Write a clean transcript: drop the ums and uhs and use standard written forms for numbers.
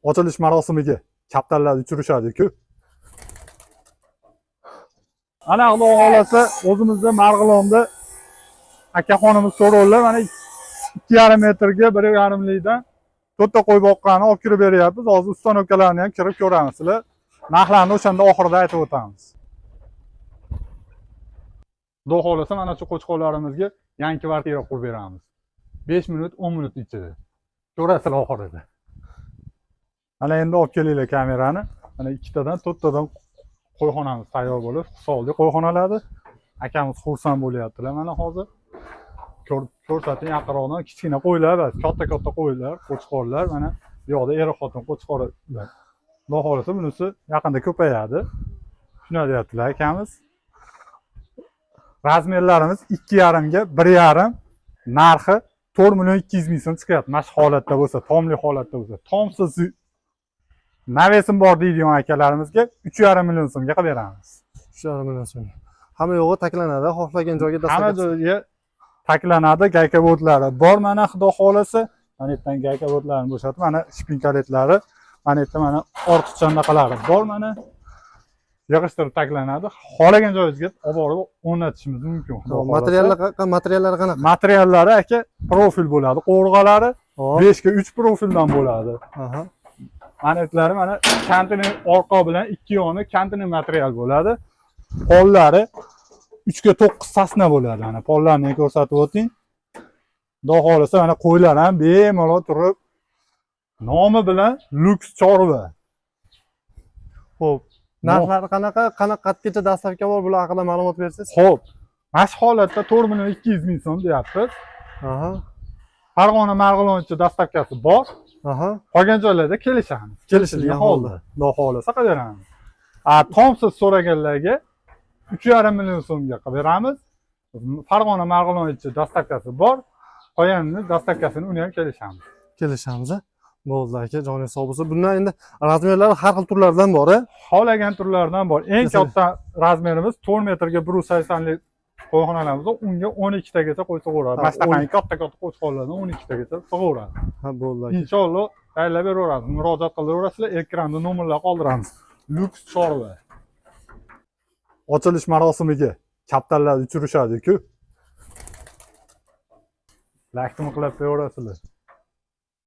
ochilish marosimiga kaptarlar uchirishadi-ku. Ana Xudo xolasa o'zimizda Marg'ilonda akaxonimiz so'rovlar mana 2,5 metrga 1,5likdan to'rtta qo'y boqqani olib kirib beryapmiz. Hozir uston ukalarni ham kirib ko'ramizlar. Narxlarni o'shanda oxirida aytib o'tamiz. Xudo xolasa mana shu qo'chqorlarimizga yangi kvartira qurib beramiz. 5 minut 10 minut ichida. Ko'rasizlar oxirida. Mana endi olib kelinglar kamerani. Mana ikkitadan to'rttadan qo'yxonamiz tayyor bo'lib, hisobli qo'yxonalardi. Akamiz xursand bo'lyaptilar mana hozir. Ko'rsating yaqinroqdan kichkina qo'ylar emas, katta qo'ylar, qo'chqorlar, mana bu yoqda er-xotin qo'chqorlar. Xudo xolasa bunisi yaqinda ko'payadi. Shuna deyaptilar akamiz. Razmerlarimiz 2,5 ga 1,5, narxi 4,200,000 so'm chiqyapti. Mana shu holatda bo'lsa, tomli holatda bo'lsa, tomsiz navesim bor deydigan akalarimizga 3,5 million so'mga qilib beramiz. 3,5 million so'm. Hamma yo'g'i taklanadi, xohlagan joyga hamma joyga taklanadi. Gaykavodlari bor mana Xudo xolasa. Mana yerdan gaykavodlarni bo'shatib, mana shpinkaletlari, mana yerda mana ortiqcha anaqalari bor mana. Yig'ishtirib taklanadi. Xohlagan joyingizga olib borib o'rnatishimiz mumkin. Materiallari qanaqa? Materiallari aka profil bo'ladi. Qo'rg'alari 5 ga 3 profildan bo'ladi. Manetlari mana konteyner orqa bilan ikki yoni konteyner material bo'ladi. Pollari 3 ga 9 sasna bo'ladi. Mana pollarni ko'rsatib o'ting. Xudo xolasa mana qo'ylar ham bemalol turib nomi bilan Luks chorva. Xo'p. Narxlari qanaqa? Qanaqa dastavka bor, bular haqida ma'lumot bersangiz? Xo'p. Mana shu holatda 4,200,000 so'm deyapmiz. Farg'ona Marg'iloncha dastavkasi bor. Qolgan joylarda kelishamiz. Kelishilgan holda. Xudo xolasa qilib beramiz. Tomsiz so'raganlarga 3,5 million so'mga qilib beramiz. Farg'ona Marg'iloncha dastavkasi bor. Qolganini dastavkasini uni ham kelishamiz. Kelishamiz. Bo'ldi aka, joningiz sog' bo'lsin. Bundan endi razmerlari har xil turlardan bor, a? Xohlagan turlardan bor. Eng katta razmerimiz 4 metrga 180 lik qo'yxonalarimiz, unga 12 tagacha qo'y sig'averadi. Mana shunaqangi katta qo'chqorlardan 12 tagacha sig'averadi. Ha, bo'ldi aka. Inshaalloh tayyorlab beraveramiz. Murojaat qilaverasizlar, ekranda nomerlar qoldiramiz. Luks chorva. Ochilish marosimiga kaptarlar uchirishadi-ku. Laktimi qilib beraverasizlar.